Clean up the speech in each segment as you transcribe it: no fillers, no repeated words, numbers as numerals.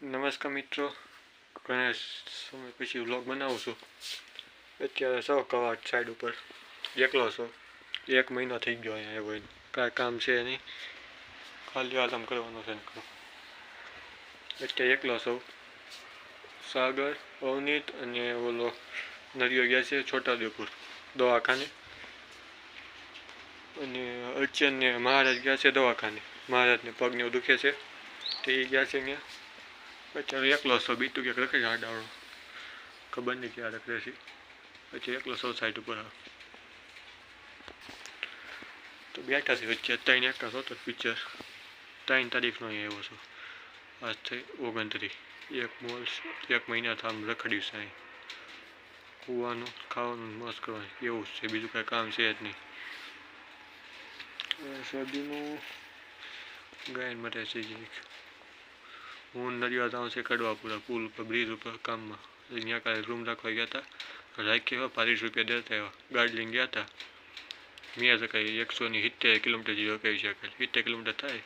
નમસ્કાર મિત્રો, ઘણા સમય પછી વ્લોગ બનાવું છું. અત્યારે સૌ કવાટ સાઈડ ઉપર એકલો છો. 1 મહિનો થઈ ગયો અહીંયા આવ્યો એને. કાંઈ કામ છે નહીં, ખાલી આરામ કરવાનો છે. અત્યારે એકલો છું. સાગર, અવનીત અને ઓલો નરિયો ગયા છે છોટાઉદેપુર દવાખાને, અને અર્ચન ને મહારાજ ગયા છે દવાખાને. મહારાજને પગને દુખે છે તે ગયા છે ત્યાં. અત્યારે એકલો છો. બીજું ક્યાંક રખે આડાવડો, ખબર નહીં ક્યાં રખે છે. અત્યારે એકલો છો સાઈડ ઉપર. તો બેઠા છે વચ્ચે 3 એકતા હતો પિક્ચર. 3 તારીખનો અહીં આવ્યો છું. આજ થઈ 29. 1 મહિના આમ રખડ્યું છે અહીં. કૂવાનું ખાવાનું મસ્ત કરવાનું એવું છે, બીજું કાંઈ કામ છે જ નહીં. શરદીનું ગાયન માટે છે જ. હું નરિયા જાઉં છે કડવાપુરા પુલ ઉપર બ્રિજ ઉપર કામમાં. અહીંયા કાલે રૂમ રાખવા ગયા હતા, રાખ્યા 22 રૂપિયા દેતા એવા. ગાડી લઈને ગયા હતા. મેં તો કંઈ 170 કિલોમીટર જેવી હકાવી છે. 70 કિલોમીટર થાય,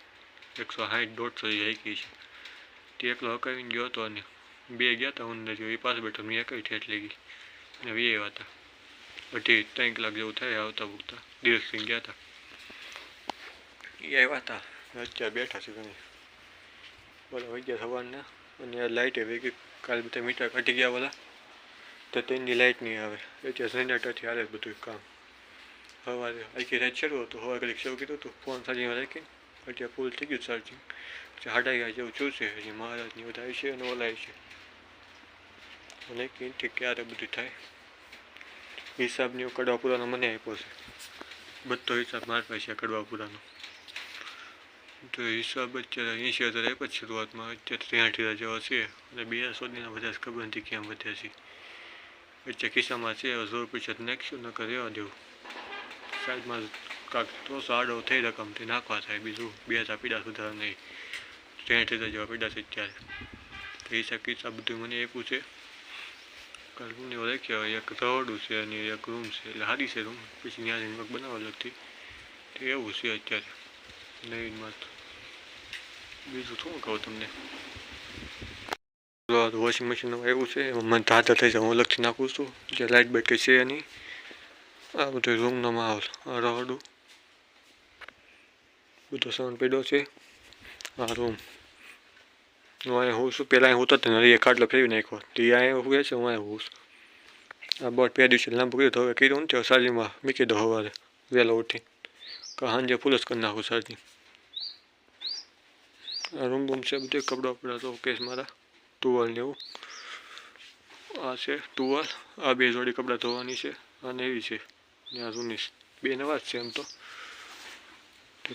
160-150 જેવી હાકી છે. તે એકલો હકાવીને ગયો હતો અને 2 ગયા હતા. હું નરિયો એ પાસે બેઠો, મેં હકાવી ઠેઠ લઈ ગઈ અને 2 એવા હતા. 2.5-3 કલાક જેવું થાય આવતા પૂગતા. દિવસથી ગયા હતા એ આવ્યા હતા. અત્યારે બેઠા છે ઘણી બોલા વાગ્યા સવારના. અને લાઇટ આવી ગઈ. કાલે બધા મીટર કાઢી ગયા બોલા તો તેની લાઇટ નહીં આવે. અત્યારે જનરેટરથી હારે બધું કામ. સવારે આખી રાત શરૂ હતું, સવારે કડીક શરૂ કીધું હતું ફોન ચાર્જિંગમાં રાખીને. અત્યારે ફૂલ થઈ ગયું ચાર્જિંગ. 8:30 જેવું જોશે. હજી મહારાજની બધા છે અને ઓલાય છે. અને ઠીક ક્યારે બધું થાય. હિસાબની કડવાપુરાનો મને આપ્યો છે. બધો હિસાબ મારા પાસે કડવાપુરાનો. તો હિસાબ અત્યારે 80,000 આપ્યા શરૂઆતમાં. અત્યારે 83,000 જેવા છે. અને 2 સુધીના બધા ખબર નથી ક્યાં વધ્યા છે. અત્યારે ખિસ્સામાં છે, 100 રૂપિયા નાખશું નકર રહેવા દેવું. સાઈડમાં કાંક 300 આડો થઈ રકમથી નાખવા થાય. બીજું 2 પીડા સુધારા નહીં. 63,000 જેવા પીડા છે અત્યારે. તો હિસાબ કિતાબ બધું મને આપ્યું છે. કાલ રૂમને રાખ્યા, એક રહોડું છે અને એક રૂમ છે. એટલે સારી છે રૂમ. પછી ત્યાં જઈને બનાવવા લગતી તો એવું છે અત્યારે નવીનમાં. તો બીજું શું કહું તમને. વોશિંગ મશીન આવ્યું છે, મને ધાધા થઈ જાય હું અલગથી નાખું છું. જે લાઇટ બેટરી છે નહીં. આ બધો રૂમનો માહોલ. આ રહોડું બધો સામાન પડ્યો છે. આ રૂમ હું અહીંયા હું છું. પહેલાં અહીં હું તો નરિયે ખાટલો ફેરવી નાખ્યો. તે અહીંયા હું છે, હું અહીંયા હું છું. આ બોટ 2 દિવસે લાંબુ કર્યું તો હવે કર્યું નથી. ચાર્જિંગમાં મૂકી દો સવારે વહેલો ઉઠી. સાંજે ફૂલ જ કરી નાખું ચાર્જિંગ. આ રૂમ છે બધું. કપડાં પડા તો કેસ મારા ટુવાલ ને એવું. આ છે ટુવાલ. આ 2 જોડી કપડાં ધોવાની છે. અને એવી છે ને આ જૂની 2 નવા જ છે એમ તો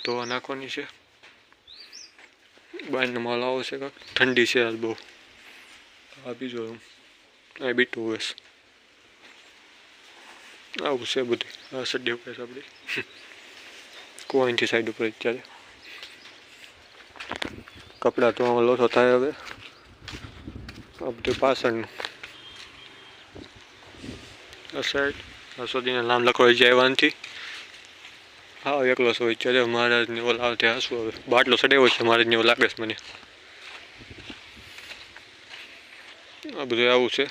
ધોવા નાખવાની છે. બહારનો માલ આવો છે કાંક. ઠંડી છે આજ બહુ. આ બીજો રૂમ. આ બીટું બસ આવું છે બધું. આ સડ્ડી ઉપર આપણી કોઈનથી સાઈડ ઉપર. અત્યારે કપડાં તો લોસો થાય હવે. આ બધું પાછળનું. આ સાઈડ આ સુધીના નામ લખવા જાય આવ્યા નથી. હા એકલો છો અત્યારે. મહારાજને ઓલા આવતે હાસું હવે બાટલો ચડાવ્યો છે મહારાજને એવું લાગે છે મને. આ બધું આવું છે.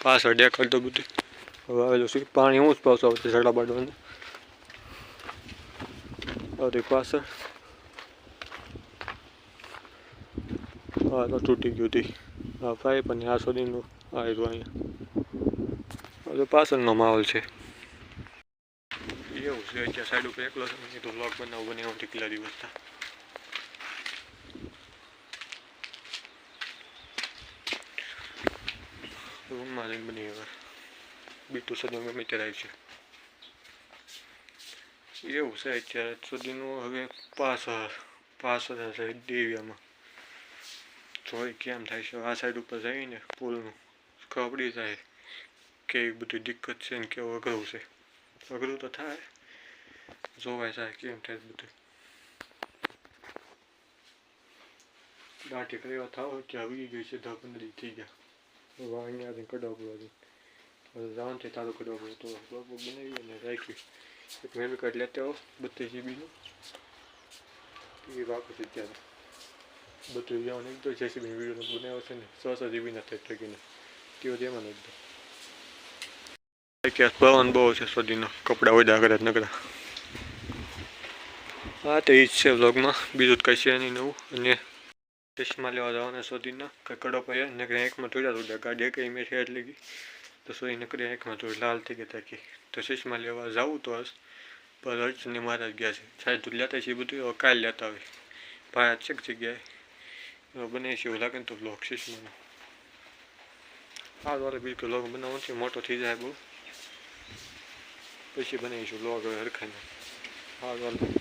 પાછળ દેખાડતો બધું હવે આવેલું છે. પાણી હું જ પાછું આવતું સડા બાડવાનું. આવતી પાછળ હા તો તૂટી ગયું હતી આ પાઇપ. અને આ સુધીનું આવ્યું અહીંયા. હવે પાછળનો માહોલ છે એવું છે. અત્યારે સાઈડ ઉપર એકલો છે. તો વ્લોગ બનાવું કેટલા દિવસ હતા. રૂમમાં જઈને બની હવે બીટું સદન ગમે ત્યારે આવી છે એવું છે. અત્યારે સુધીનું હવે 5,000 છે દેવિયામાં. જોઈ કેમ થાય છે. આ સાઈડ ઉપર જઈને પુલનું ખબર પડી જાય કેવી બધી દિક્કત છે ને કેવું અઘરું છે. અઘરું તો થાય, જોવાય જાય કેમ થાય બધું. દાઢી કરવા થાવ ત્યાં આવી ગઈ છે. 10-15 થઈ ગયા. હવે અહીંયા કઢાવ પડવાથી હવે જવાનું છે. તારું કઢાવ પડે તો બ્લોગ બનાવી અને રાખી. એક મેમરી કાર્ડ લેતા આવો 32 GB નું. એ વાપસ ત્યારે બધું જવાનું એકદમ જેસીબી વિડીયો બનાવ્યો છે ને 600 GB ના થઈ ટકીને તેઓ તેમાં એકદમ કે પવન બહુ છે સોદીનો કપડા ઓદા કરે નકરા. હા તો એ જ છે વ્લોગમાં, બીજું કંઈ છે નહીં નવું. અને ચશ્મા લેવા જવાના સોદીના કંઈ કડો પડ્યા ને કંઈ આંખમાં થોડા ગાડી કંઈ મેં છે એટલે કે તો સોઈ નકરી આંખમાં થોડી લાલ થઈ ગઈ તાકી તો ચશ્મા લેવા જવું તો હશ પર અર્ચને મારા જ ગયા છે સાહેબ તો લેતા છે એ બધું હવે કાલે લેતા હોય ભાઈ છે જગ્યાએ બને છે એવું લાગે ને તો બ્લોગ ચશ્માનો હા વારે બિલકુલ લોગ બનાવવાનો મોટો થઈ જાય બહુ પછી બનાવીશું લોગ હવે હરખાઈને. હા વારે